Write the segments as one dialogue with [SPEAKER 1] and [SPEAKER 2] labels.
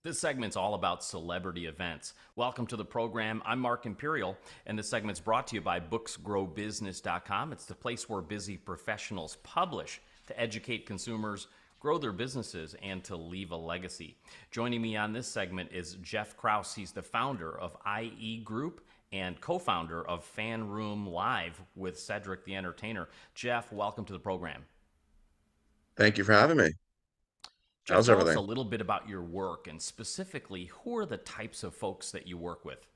[SPEAKER 1] This segment's all about celebrity events. Welcome to the program. I'm Mark Imperial, and this segment's brought to you by booksgrowbusiness.com. It's the place where busy professionals publish to educate consumers, grow their businesses, and to leave a legacy. Joining me on this segment is Jeff Krauss. He's the founder of IE Group and co-founder of FanRoom Live with Cedric the Entertainer. Jeff, welcome to the program.
[SPEAKER 2] Thank you for having me.
[SPEAKER 1] Jeff,
[SPEAKER 2] How's
[SPEAKER 1] tell us a
[SPEAKER 2] everything?
[SPEAKER 1] little bit about your work and specifically who are the types of folks that you work with?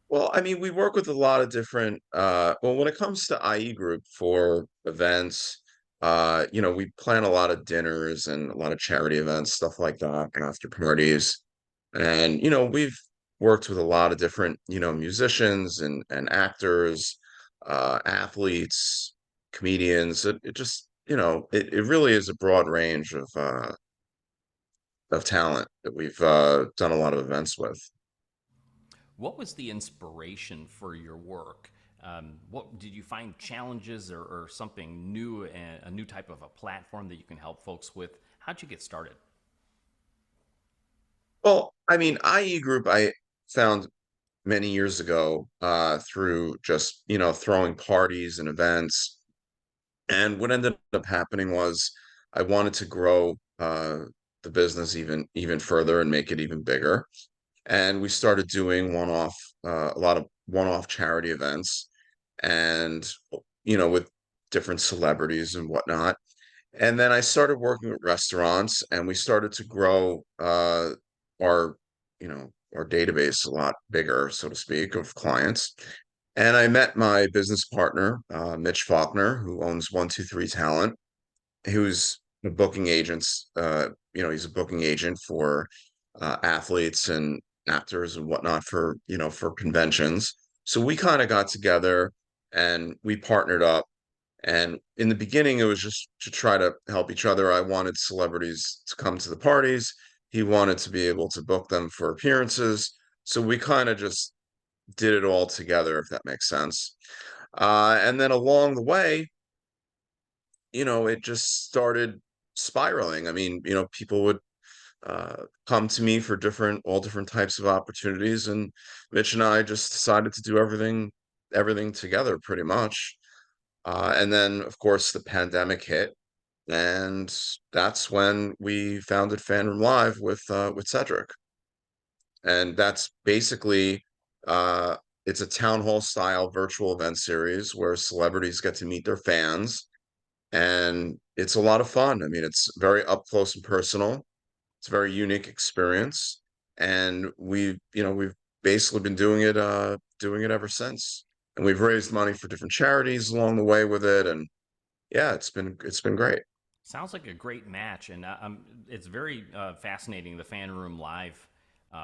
[SPEAKER 2] Well, I mean, we work with a lot of different well, when it comes to IE Group for events, we plan a lot of dinners and a lot of charity events, stuff like that, and after parties. And, we've worked with a lot of different, musicians and actors, athletes, comedians. It just, it really is a broad range of talent that we've done a lot of events with.
[SPEAKER 1] What was the inspiration for your work? What did you find challenges or something new, a new type of a platform that you can help folks with? How'd you get started?
[SPEAKER 2] Well, I mean, IE Group, I found many years ago through just, throwing parties and events. And what ended up happening was I wanted to grow the business even further and make it even bigger. And we started doing a lot of one-off charity events and, with different celebrities and whatnot. And then I started working with restaurants and we started to grow our, our database a lot bigger, so to speak, of clients. And I met my business partner, Mitch Faulkner, who owns 123 Talent, who's a booking agents, he's a booking agent for athletes and actors and whatnot for conventions. So we kind of got together and we partnered up, and in the beginning, it was just to try to help each other. I wanted celebrities to come to the parties. He wanted to be able to book them for appearances. So we kind of just did it all together, if that makes sense. And then along the way, it just started spiraling. I mean, people would come to me for all different types of opportunities, and Mitch and I just decided to do everything together pretty much. And then, of course, the pandemic hit, and that's when we founded FanRoom Live with Cedric. And that's basically uh, it's a town hall style virtual event series where celebrities get to meet their fans, and it's a lot of fun. I mean, it's very up close and personal. It's a very unique experience, and we've basically been doing it ever since. And we've raised money for different charities along the way with it, and yeah, it's been great.
[SPEAKER 1] Sounds like a great match, and it's very fascinating, the Fan Room Live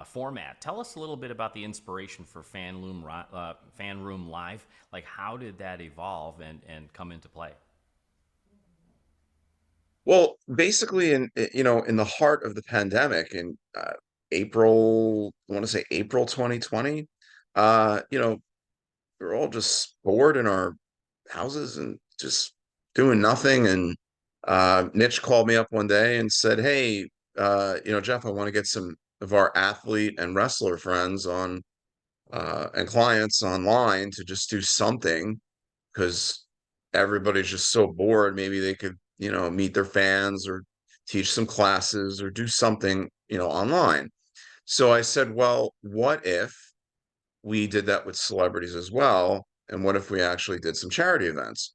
[SPEAKER 1] format. Tell us a little bit about the inspiration for Fan Room Live. Like, how did that evolve and come into play?
[SPEAKER 2] Well, basically, in the heart of the pandemic in I want to say April 2020, we're all just bored in our houses and just doing nothing. And Mitch called me up one day and said, "Hey, Jeff, I want to get some of our athlete and wrestler friends on and clients online to just do something because everybody's just so bored. Maybe they could, meet their fans or teach some classes or do something, online." So I said, well, what if we did that with celebrities as well? And what if we actually did some charity events?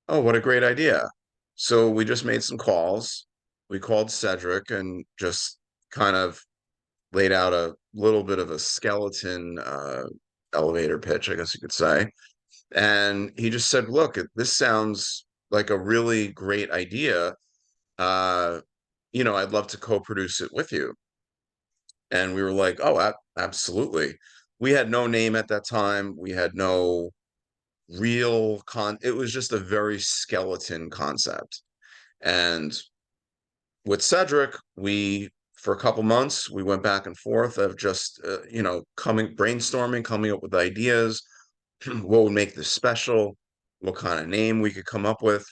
[SPEAKER 2] Oh, what a great idea. So we just made some calls. We called Cedric and just kind of laid out a little bit of a skeleton elevator pitch, I guess you could say. And he just said, look, this sounds like a really great idea. Uh, I'd love to co-produce it with you. And we were like, oh, absolutely. We had no name at that time. We had no it was just a very skeleton concept. And with Cedric, for a couple months, we went back and forth of just, brainstorming, coming up with ideas, what would make this special, what kind of name we could come up with,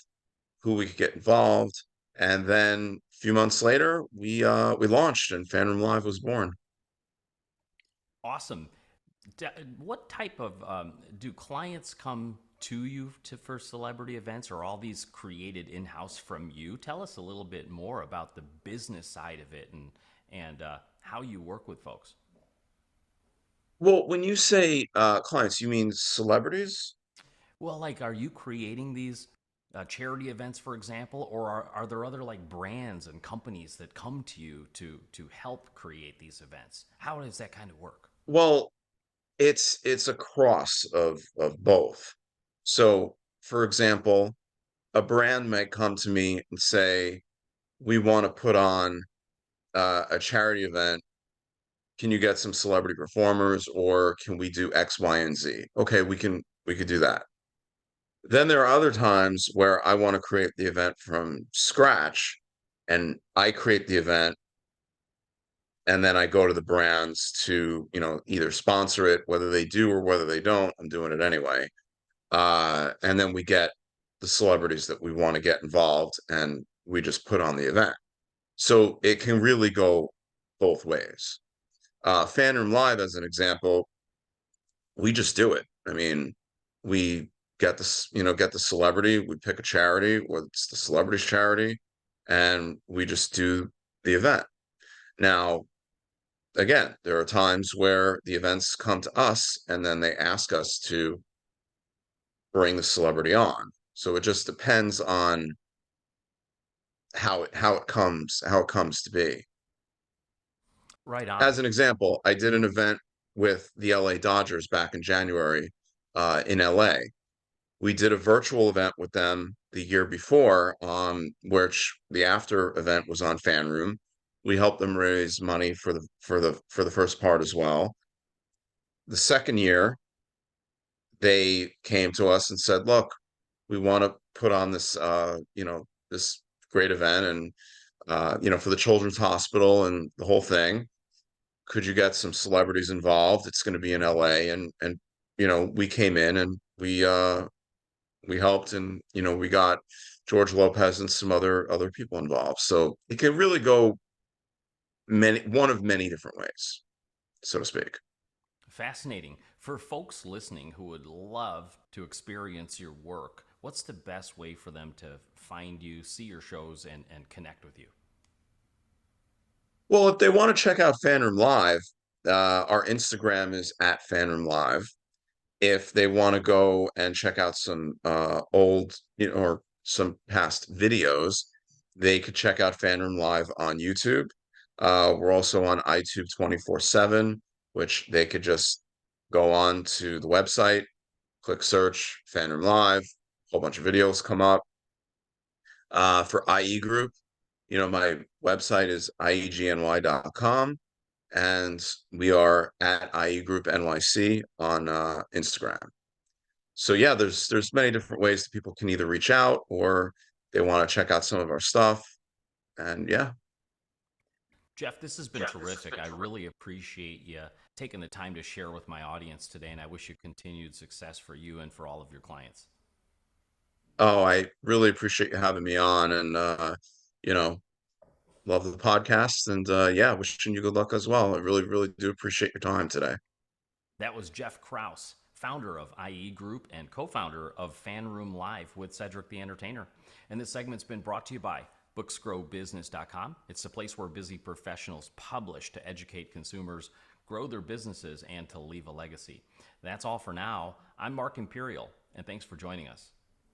[SPEAKER 2] who we could get involved. And then a few months later, we launched and FanRoom Live was born.
[SPEAKER 1] Awesome. What type of do clients come to you for celebrity events, or all these created in house from you? Tell us a little bit more about the business side of it and how you work with folks.
[SPEAKER 2] Well, when you say clients, you mean celebrities?
[SPEAKER 1] Well, like, are you creating these charity events, for example, or are there other like brands and companies that come to you to help create these events? How does that kind of work?
[SPEAKER 2] Well, it's a cross of both. So, for example, a brand might come to me and say, "We want to put on a charity event. Can you get some celebrity performers, or can we do X, Y, and Z?" Okay, we could do that. Then there are other times where I want to create the event from scratch, and I create the event, and then I go to the brands to, either sponsor it, whether they do or whether they don't. I'm doing it anyway. And then we get the celebrities that we want to get involved, and we just put on the event. So it can really go both ways. FanRoom Live, as an example, we just do it. I mean, we get the celebrity, we pick a charity, what's the celebrity's charity, and we just do the event. Now, again, there are times where the events come to us and then they ask us to bring the celebrity on. So it just depends on how it comes to be.
[SPEAKER 1] Right on.
[SPEAKER 2] As an example, I did an event with the LA Dodgers back in January in LA. We did a virtual event with them the year before, which the after event was on FanRoom. We helped them raise money for the first part as well. The second year, they came to us and said, "Look, we want to put on this great event, and for the Children's Hospital and the whole thing. Could you get some celebrities involved? It's going to be in LA." And we came in and we helped, and we got George Lopez and some other people involved. So it can really go one of many different ways, so to speak.
[SPEAKER 1] Fascinating. For folks listening who would love to experience your work, what's the best way for them to find you, see your shows, and connect with you?
[SPEAKER 2] Well, if they want to check out FanRoom Live, our Instagram is at FanRoom Live. If they want to go and check out some old, or some past videos, they could check out FanRoom Live on YouTube. We're also on iTunes 24/7, which they could just go on to the website, click search FanRoom Live, a whole bunch of videos come up. For IE Group, my website is iegny.com, and we are at IE Group NYC on Instagram. So yeah, there's many different ways that people can either reach out or they want to check out some of our stuff. And yeah.
[SPEAKER 1] Jeff, this has been terrific. I really appreciate you taking the time to share with my audience today, and I wish you continued success for you and for all of your clients.
[SPEAKER 2] Oh, I really appreciate you having me on, and you know, love the podcast, and yeah, wishing you good luck as well. I really, really do appreciate your time today.
[SPEAKER 1] That was Jeff Krauss, founder of IE Group and co founder of FanRoom Live with Cedric the Entertainer. And this segment's been brought to you by booksgrowbusiness.com. It's the place where busy professionals publish to educate consumers, grow their businesses, and to leave a legacy. That's all for now. I'm Mark Imperial, and thanks for joining us.